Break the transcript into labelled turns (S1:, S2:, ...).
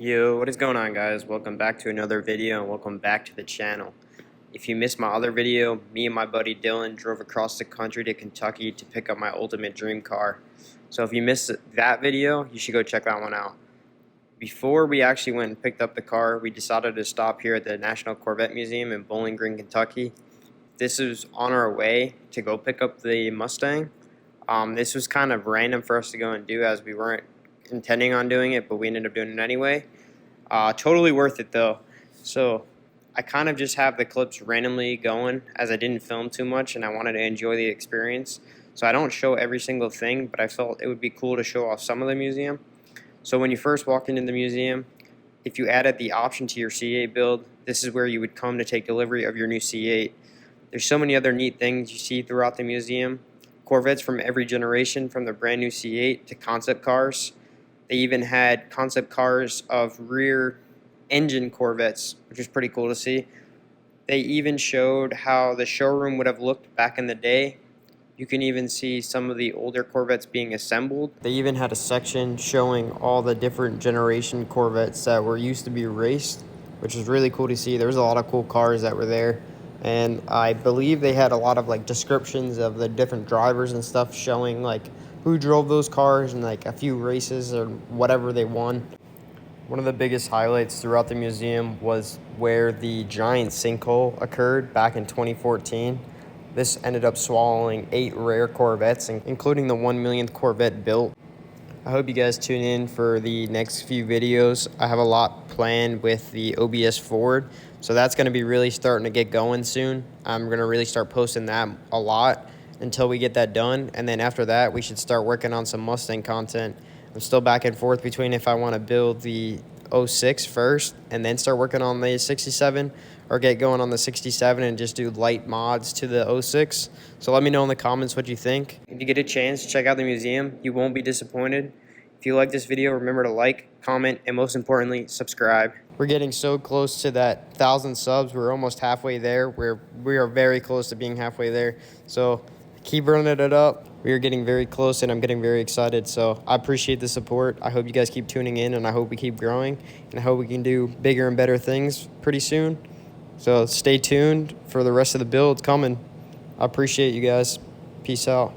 S1: Yo, what is going on, guys? Welcome back to another video and welcome back to the channel. If you missed my other video, me and my buddy Dylan drove across the country to Kentucky to pick up my ultimate dream car. So if you missed that video, you should go check that one out. Before we actually went and picked up the car, we decided to stop here at the National Corvette Museum in Bowling Green, Kentucky. This is on our way to go pick up the Mustang. This was kind of random for us to go and do, as we weren't intending on doing it, but we ended up doing it anyway. Totally worth it though. So I kind of just have the clips randomly going, as I didn't film too much and I wanted to enjoy the experience. So I don't show every single thing, but I felt it would be cool to show off some of the museum. So when you first walk into the museum, if you added the option to your C8 build, this is where you would come to take delivery of your new C8. There's so many other neat things you see throughout the museum. Corvettes from every generation, from the brand new C8 to concept cars. They even had concept cars of rear engine Corvettes, which is pretty cool to see. They even showed how the showroom would have looked back in the day. You can even see some of the older Corvettes being assembled. They even had a section showing all the different generation Corvettes that were used to be raced, which is really cool to see. There was a lot of cool cars that were there. And I believe they had a lot of descriptions of the different drivers and stuff, showing who drove those cars and a few races or whatever they won. One of the biggest highlights throughout the museum was where the giant sinkhole occurred back in 2014. This ended up swallowing 8 rare Corvettes, including the 1 millionth Corvette built. I hope you guys tune in for the next few videos. I have a lot planned with the OBS forward, so that's going to be really starting to get going soon. I'm going to really start posting that a lot until we get that done, and then after that we should start working on some Mustang content. I'm still back and forth between if I want to build the 06 first and then start working on the 67, or get going on the 67 and just do light mods to the 06. So let me know in the comments what you think. If you get a chance to check out the museum, you won't be disappointed. If you like this video, remember to like, comment, and most importantly, subscribe. We're getting so close to that 1,000 subs. We're almost halfway there. We are very close to being halfway there. So keep running it up. We are getting very close, and I'm getting very excited. So I appreciate the support. I hope you guys keep tuning in, and I hope we keep growing, and I hope we can do bigger and better things pretty soon. So stay tuned for the rest of the builds coming. I appreciate you guys. Peace out.